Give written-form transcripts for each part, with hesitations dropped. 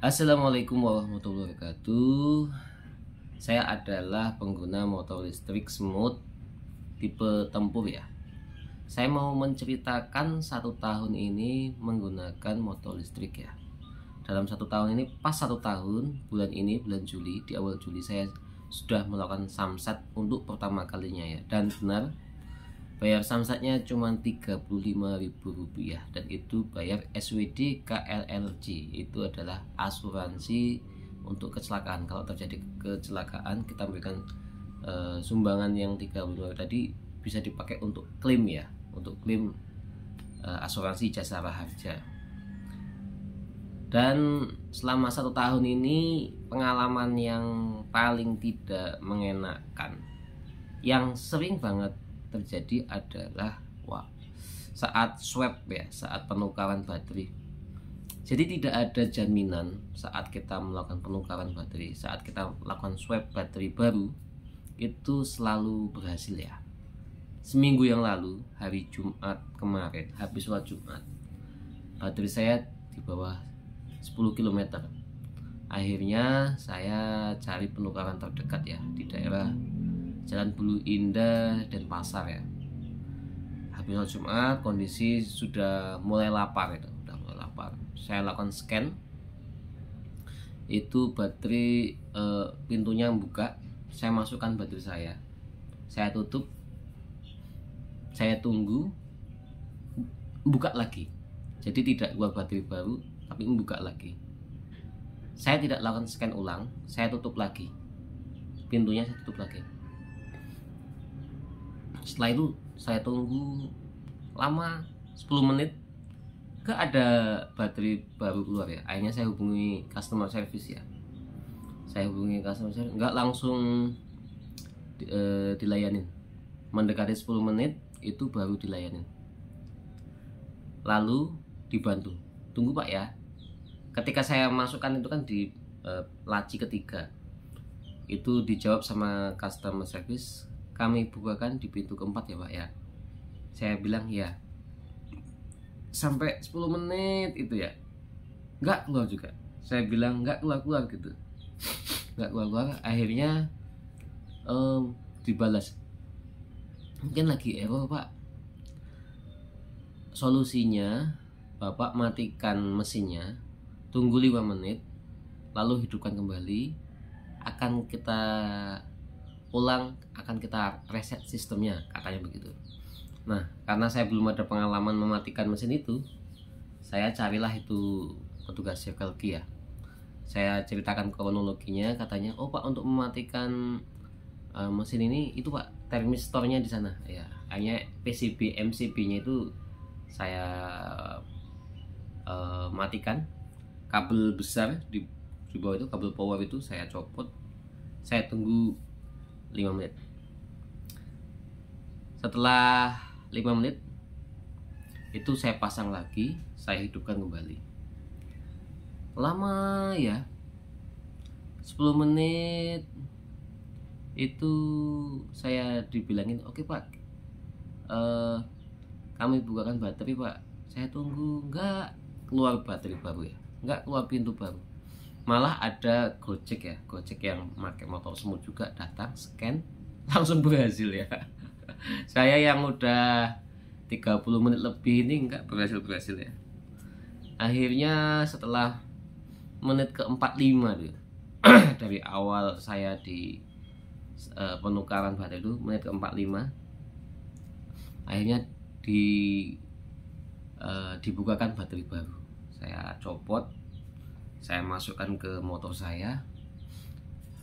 Assalamualaikum warahmatullahi wabarakatuh. Saya adalah pengguna motor listrik smooth tipe tempur ya. Saya mau menceritakan 1 tahun ini menggunakan motor listrik ya. Dalam 1 tahun ini, pas 1 tahun, bulan ini, bulan Juli, di awal Juli saya sudah melakukan samsat untuk pertama kalinya ya. Dan benar, bayar samsatnya cuma Rp35.000 dan itu bayar SWD KLLJ. Itu adalah asuransi untuk kecelakaan. Kalau terjadi kecelakaan kita berikan sumbangan yang 35 tadi bisa dipakai untuk klaim ya, untuk klaim asuransi jasa harja. Dan selama 1 tahun ini pengalaman yang paling tidak mengenakan, yang sering banget terjadi adalah saat swap ya, saat penukaran baterai. Jadi tidak ada jaminan saat kita melakukan penukaran baterai, saat kita melakukan swap baterai baru itu selalu berhasil ya. Seminggu yang lalu, hari Jumat kemarin, habis sholat Jumat, baterai saya di bawah 10 km. Akhirnya saya cari penukaran terdekat ya, di daerah Jalan Bulu Indah dan Pasar ya. Habis sholat Jumat, kondisi sudah mulai lapar itu, udah mulai lapar. Saya lakukan scan, itu baterai pintunya buka. Saya masukkan baterai saya tutup, saya tunggu, buka lagi. Jadi tidak keluar baterai baru, tapi membuka lagi. Saya tidak lakukan scan ulang, saya tutup lagi, pintunya saya tutup lagi. Setelah itu saya tunggu lama, 10 menit, gak ada baterai baru keluar ya. Akhirnya saya hubungi customer service ya. Saya hubungi customer service, gak langsung dilayanin. Mendekati 10 menit itu baru dilayanin. Lalu dibantu, tunggu Pak ya. Ketika saya masukkan itu kan di laci ketiga, itu dijawab sama customer service, kami bukakan di pintu keempat ya Pak ya. Saya bilang ya. Sampai 10 menit itu ya, nggak keluar juga. Saya bilang nggak keluar gitu, nggak keluar. Akhirnya dibalas, mungkin lagi error Pak. Solusinya Bapak matikan mesinnya, tunggu 5 menit, lalu hidupkan kembali, akan kita ulang, akan kita reset sistemnya, katanya begitu. Nah, karena saya belum ada pengalaman mematikan mesin itu, saya carilah itu petugas Circle K ya. Saya ceritakan kronologinya, katanya, oh Pak, untuk mematikan mesin ini itu Pak, termistornya di sana ya. Hanya PCB MCB-nya itu saya matikan. Kabel besar di bawah itu, kabel power itu saya copot. Saya tunggu 5 menit. Setelah 5 menit itu saya pasang lagi, saya hidupkan kembali. Lama ya, 10 menit itu saya dibilangin, oke Pak, kami bukakan baterai Pak. Saya tunggu, nggak keluar baterai baru ya, nggak keluar pintu baru. Malah ada Gojek ya, Gojek yang pakai motor smooth juga datang, scan, langsung berhasil ya. Saya yang udah 30 menit lebih ini nggak berhasil ya. Akhirnya setelah menit ke-45 tuh, dari awal saya di penukaran baterai itu, menit ke-45 akhirnya dibukakan baterai baru. Saya copot, saya masukkan ke motor saya.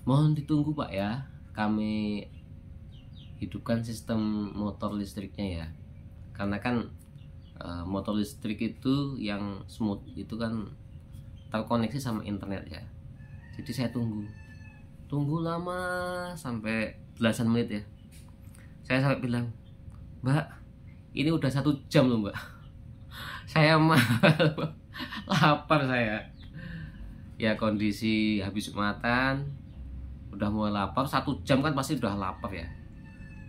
Mohon ditunggu Pak ya, kami hidupkan sistem motor listriknya ya. Karena kan motor listrik itu yang smooth itu kan terkoneksi sama internet ya. Jadi saya tunggu lama, sampai belasan menit ya. Saya sampai bilang, Mbak, ini udah 1 jam loh Mbak. Saya lapar saya. Ya kondisi habis Jumatan, udah mulai lapar. 1 jam kan pasti udah lapar ya.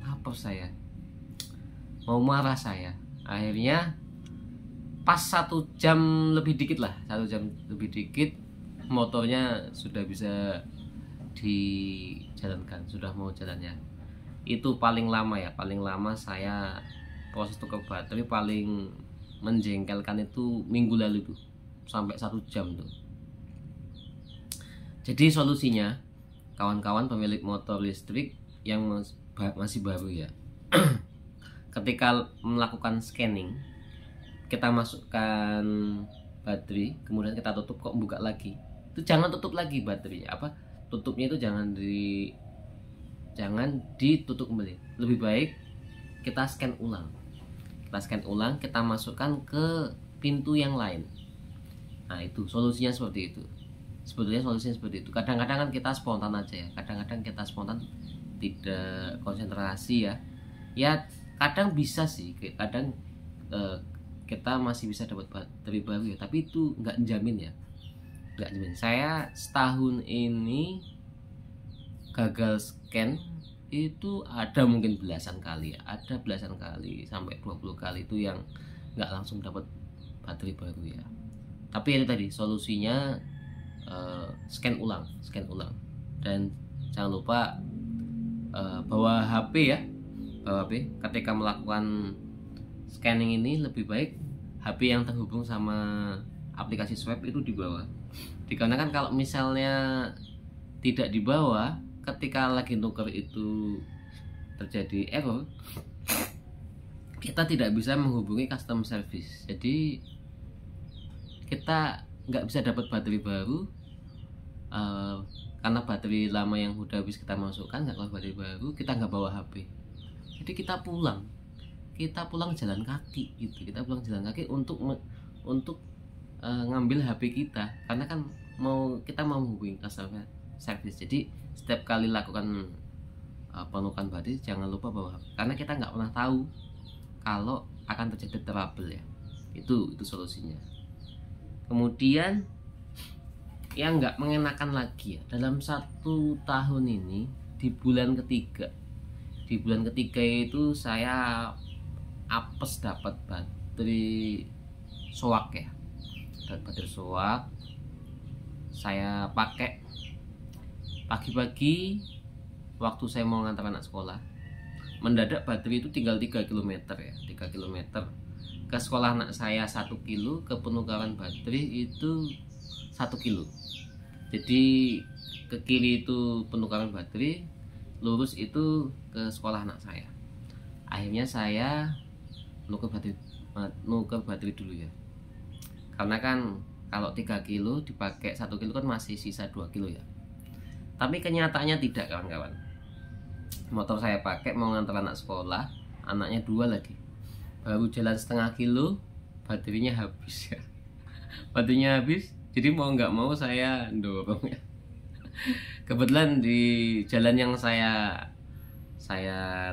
Lapar saya, mau marah saya. Akhirnya pas 1 jam lebih dikit lah, 1 jam lebih dikit, motornya sudah bisa dijalankan, sudah mau jalannya. Itu paling lama ya, paling lama saya proses tukar baterai paling menjengkelkan itu minggu lalu tuh, sampai 1 jam tuh. Jadi solusinya, kawan-kawan pemilik motor listrik yang masih baru ya, ketika melakukan scanning, kita masukkan baterai, kemudian kita tutup, kok buka lagi, itu jangan tutup lagi baterainya, tutupnya itu jangan ditutup kembali. Lebih baik kita scan ulang, kita masukkan ke pintu yang lain. Nah, itu solusinya seperti itu. Sebetulnya solusinya seperti itu. Kadang-kadang kan kita spontan aja ya, kadang-kadang kita spontan tidak konsentrasi ya. Ya kadang bisa sih, kadang kita masih bisa dapat baterai baru ya, tapi itu nggak jamin ya, nggak jamin. Saya setahun ini gagal scan itu ada mungkin belasan kali ya, ada belasan kali sampai 20 kali itu yang nggak langsung dapat baterai baru ya. Tapi itu tadi solusinya, scan ulang, dan jangan lupa bawa HP ya, bawa HP ketika melakukan scanning ini. Lebih baik HP yang terhubung sama aplikasi swab itu dibawa, dikarenakan kalau misalnya tidak dibawa, ketika lagi nuker itu terjadi error, kita tidak bisa menghubungi customer service. Jadi kita nggak bisa dapat baterai baru, karena baterai lama yang udah habis kita masukkan, nggak keluar baterai baru, kita nggak bawa HP. Jadi kita pulang jalan kaki gitu, untuk ngambil HP kita, karena kan kita mau menghubungi customer service. Jadi setiap kali lakukan penukaran baterai jangan lupa bawa HP, karena kita nggak pernah tahu kalau akan terjadi trouble ya. Itu solusinya. Kemudian yang nggak mengenakan lagi ya, dalam 1 tahun ini, di bulan ketiga itu saya apes dapat baterai soak ya, saya pakai pagi-pagi waktu saya mau ngantar anak sekolah. Mendadak baterai itu tinggal 3 km ya, 3 km ke sekolah anak saya 1 kilo, ke penukaran baterai itu 1 kilo. Jadi ke kiri itu penukaran baterai, lurus itu ke sekolah anak saya. Akhirnya saya nuker baterai dulu ya, karena kan kalau 3 kilo dipakai 1 kilo kan masih sisa 2 kilo ya. Tapi kenyataannya tidak, kawan-kawan. Motor saya pakai mau ngantar anak sekolah, anaknya 2 lagi, baru jalan setengah kilo baterainya habis ya. Baterainya habis, jadi mau nggak mau saya dorong ya. Kebetulan di jalan yang saya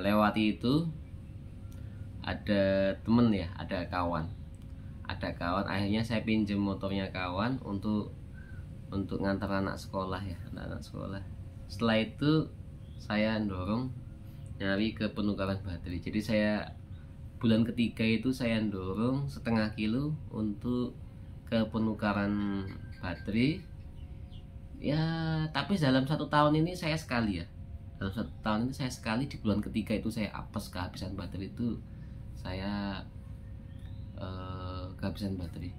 lewati itu ada temen ya, ada kawan. Akhirnya saya pinjam motornya kawan untuk ngantar anak sekolah ya, anak sekolah. Setelah itu saya dorong nyari ke penukaran baterai. Jadi saya bulan ketiga itu saya dorong setengah kilo untuk ke penukaran baterai ya. Tapi dalam 1 tahun ini saya sekali ya, di bulan ketiga itu saya apes kehabisan baterai. Itu saya kehabisan baterai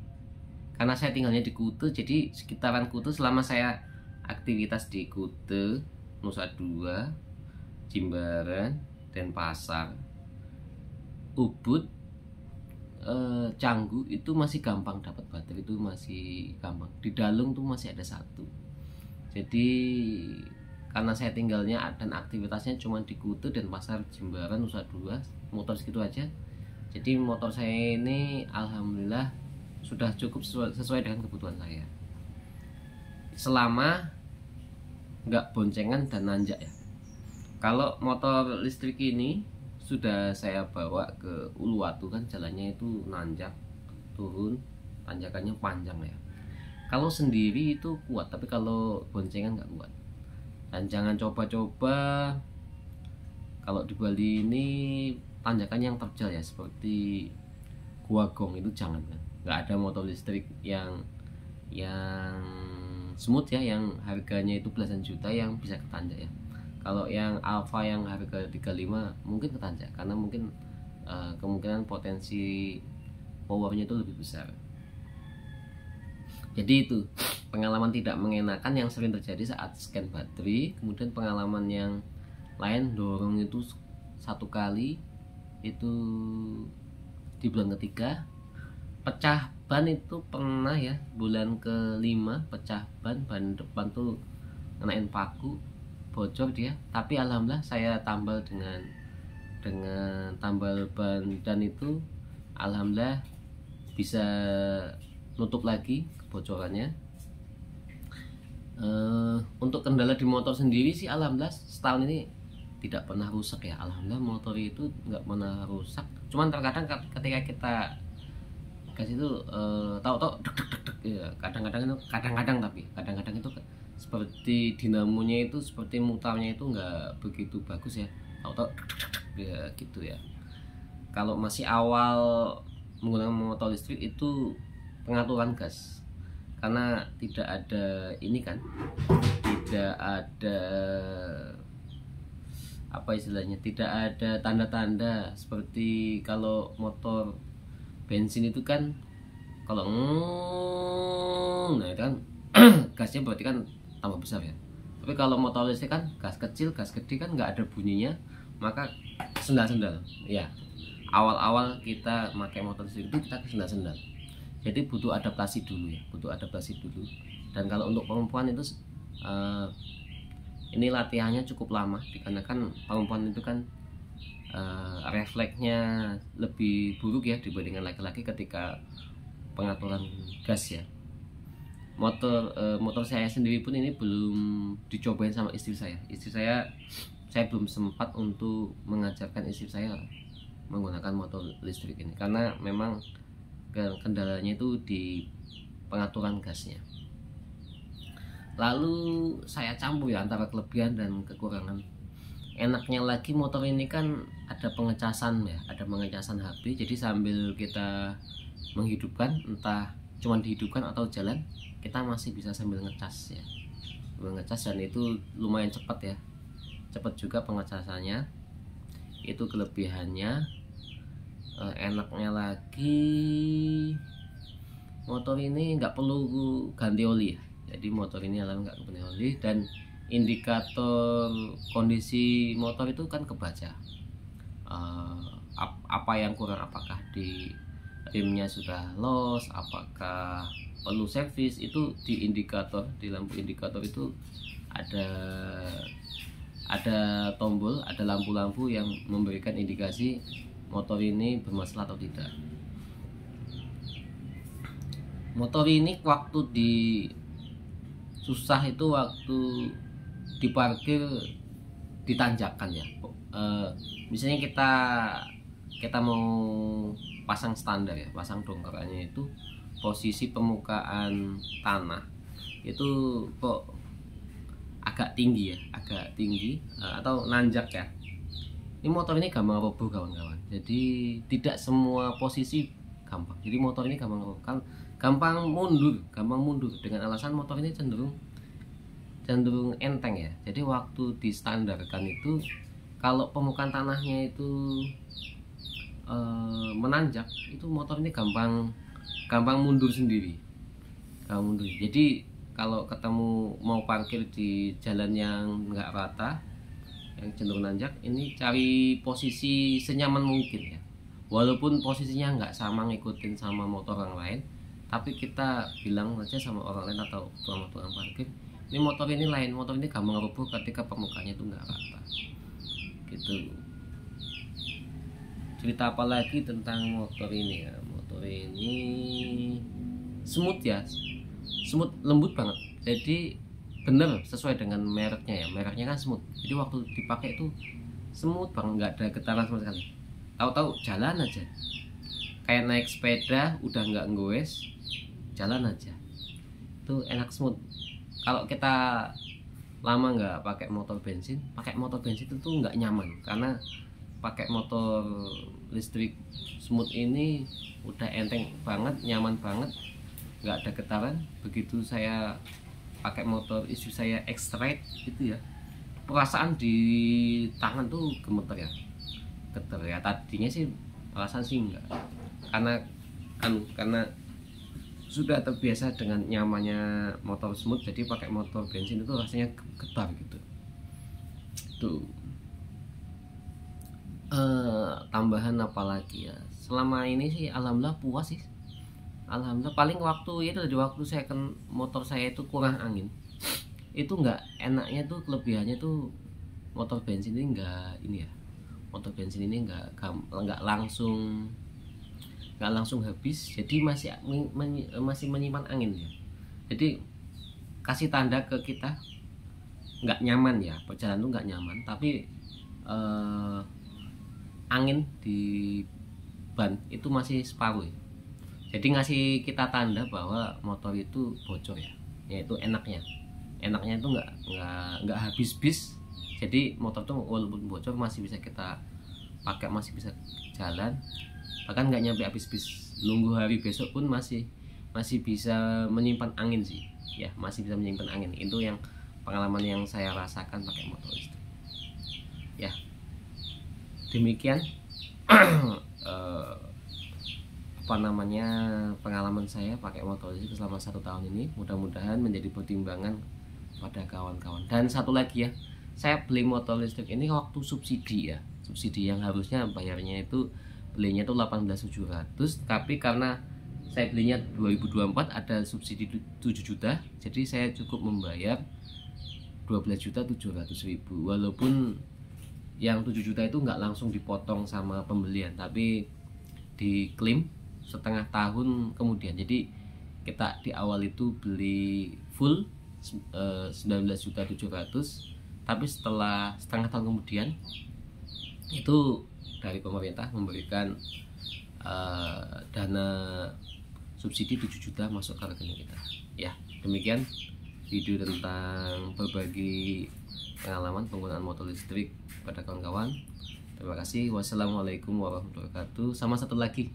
karena saya tinggalnya di Kute. Jadi sekitaran Kute, selama saya aktivitas di Kute, Nusa Dua, Jimbaran, Denpasar, Ubud, Canggu, itu masih gampang dapat baterai, itu masih gampang. Di Dalung tuh masih ada 1. Jadi karena saya tinggalnya dan aktivitasnya cuma di Kute, Denpasar, Jimbaran, Nusa Dua, motor segitu aja. Jadi motor saya ini alhamdulillah sudah cukup sesuai dengan kebutuhan saya, selama nggak boncengan dan nanjak ya. Kalau motor listrik ini sudah saya bawa ke Uluwatu, kan jalannya itu nanjak turun, tanjakannya panjang ya. Kalau sendiri itu kuat, tapi kalau boncengan nggak kuat. Dan jangan coba-coba kalau di Bali ini tanjakannya yang terjal ya, seperti Gua Gong, itu jangan kan. Nggak ada motor listrik yang smooth ya, yang harganya itu belasan juta yang bisa ketanjak ya. Kalau yang Alfa yang harga 35 mungkin ketanjak karena mungkin kemungkinan potensi powernya itu lebih besar. Jadi itu pengalaman tidak mengenakan yang sering terjadi saat scan baterai. Kemudian pengalaman yang lain, dorong itu satu kali itu di bulan ketiga. Pecah ban itu pernah ya, bulan kelima pecah ban depan tuh ngenain paku, bocor dia. Tapi alhamdulillah saya tambal dengan tambal ban, dan itu alhamdulillah bisa nutup lagi kebocorannya. Untuk kendala di motor sendiri sih alhamdulillah setahun ini tidak pernah rusak ya, alhamdulillah motor itu nggak pernah rusak. Cuman terkadang ketika kita gas itu tahu-tahu ya, kadang-kadang itu seperti dinamonya itu, seperti mutarnya itu nggak begitu bagus ya, tahu-tahu ya gitu ya. Kalau masih awal menggunakan motor listrik itu pengaturan gas, karena tidak ada ini kan, tidak ada apa istilahnya, tidak ada tanda-tanda seperti kalau motor bensin itu kan kalau nah itu kan gasnya berarti kan tambah besar ya. Tapi kalau motor listrik kan gas kecil, gas gede kan nggak ada bunyinya, maka sendal-sendal ya. Awal-awal kita pakai motor listrik itu kita sendal-sendal, jadi butuh adaptasi dulu ya, Dan kalau untuk perempuan itu ini latihannya cukup lama, dikarenakan perempuan itu kan refleksnya lebih buruk ya dibandingkan laki-laki ketika pengaturan gas ya. Motor saya sendiri pun ini belum dicobain sama istri saya. Saya belum sempat untuk mengajarkan istri saya menggunakan motor listrik ini, karena memang kendalanya itu di pengaturan gasnya. Lalu saya campur ya antara kelebihan dan kekurangan. Enaknya lagi motor ini kan ada pengecasan ya, ada pengecasan HP. Jadi sambil kita menghidupkan, entah cuma dihidupkan atau jalan, kita masih bisa sambil ngecas ya, dan itu lumayan cepat ya, cepat juga pengecasannya. Itu kelebihannya. Enaknya lagi motor ini nggak perlu ganti oli ya. Jadi motor ini alhamdulillah nggak ganti oli, dan indikator kondisi motor itu kan kebaca. Apa yang kurang, apakah di rimnya sudah loss, apakah perlu servis, itu di indikator, di lampu indikator itu ada tombol, ada lampu-lampu yang memberikan indikasi motor ini bermasalah atau tidak. Motor ini waktu di susah itu waktu diparkir ditanjakan ya. Misalnya kita mau pasang standar ya, pasang dongkerannya itu posisi permukaan tanah itu kok agak tinggi atau nanjak ya. Ini motor ini gampang roboh kawan-kawan. Jadi tidak semua posisi gampang. Jadi motor ini gampang roboh, gampang mundur dengan alasan motor ini cenderung enteng ya. Jadi waktu distandarkan itu kalau permukaan tanahnya itu menanjak, itu motor ini gampang mundur sendiri. Jadi kalau ketemu mau parkir di jalan yang nggak rata, yang cenderung nanjak, ini cari posisi senyaman mungkin ya. Walaupun posisinya nggak sama ngikutin sama motor orang lain, tapi kita bilang aja sama orang lain atau tukang parkir, ini motor ini lain, motor ini gampang roboh ketika permukaannya itu nggak rata gitu. Cerita apa lagi tentang motor ini ya? Motor ini smooth ya, smooth, lembut banget. Jadi bener sesuai dengan mereknya ya, mereknya kan smooth. Jadi waktu dipakai itu smooth banget, nggak ada getaran sama sekali. Tahu-tahu jalan aja, kayak naik sepeda, udah nggak nggoes, jalan aja, itu enak, smooth. Kalau kita lama nggak pakai motor bensin itu nggak nyaman, karena pakai motor listrik smooth ini udah enteng banget, nyaman banget, nggak ada getaran. Begitu saya pakai motor istri saya X-Ride itu ya, perasaan di tangan tuh gemeter ya, geter ya. Tadinya sih perasaan sih enggak, karena sudah terbiasa dengan nyamannya motor smooth, jadi pakai motor bensin itu rasanya getar gitu tuh. Tambahan apalagi ya, selama ini sih alhamdulillah puas sih, alhamdulillah. Paling waktu itu, di waktu saya motor saya itu kurang angin, itu nggak enaknya tuh, kelebihannya tuh motor bensin ini nggak ini ya, motor bensin ini nggak langsung habis, jadi masih menyimpan angin ya. Jadi kasih tanda ke kita nggak nyaman ya, perjalanan tuh nggak nyaman, tapi angin di ban itu masih separuh ya. Jadi ngasih kita tanda bahwa motor itu bocor ya, yaitu enaknya itu nggak habis bis. Jadi motor tuh walaupun bocor masih bisa kita pakai, masih bisa jalan, bahkan nggak nyampe habis bis, nunggu hari besok pun masih bisa menyimpan angin sih ya, masih bisa menyimpan angin. Itu yang pengalaman yang saya rasakan pakai motor listrik ya. Demikian pengalaman saya pakai motor listrik selama 1 tahun ini. Mudah-mudahan menjadi pertimbangan pada kawan-kawan. Dan satu lagi ya, saya beli motor listrik ini waktu subsidi ya, subsidi yang harusnya bayarnya itu belinya tuh 18.700, tapi karena saya belinya 2024 ada subsidi 7 juta, jadi saya cukup membayar 12.700.000. Walaupun yang 7 juta itu nggak langsung dipotong sama pembelian, tapi diklaim setengah tahun kemudian. Jadi kita di awal itu beli full 19.700.000, tapi setelah setengah tahun kemudian itu dari pemerintah memberikan dana subsidi 7 juta masuk ke rekening kita ya. Demikian video tentang berbagi pengalaman penggunaan motor listrik pada kawan-kawan. Terima kasih. Wassalamualaikum warahmatullahi wabarakatuh. Sama satu lagi,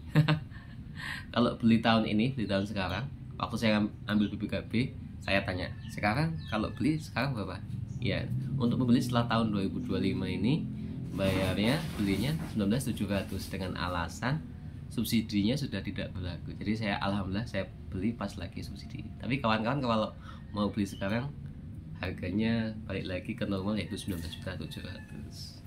kalau beli tahun ini, beli tahun sekarang, waktu saya ambil BPKB, saya tanya, sekarang kalau beli sekarang berapa? Ya, untuk membeli setelah tahun 2025 ini bayarnya, belinya 19.700 dengan alasan subsidinya sudah tidak berlaku. Jadi saya alhamdulillah saya beli pas lagi subsidi. Tapi kawan-kawan kalau mau beli sekarang harganya balik lagi ke normal, yaitu 19.700.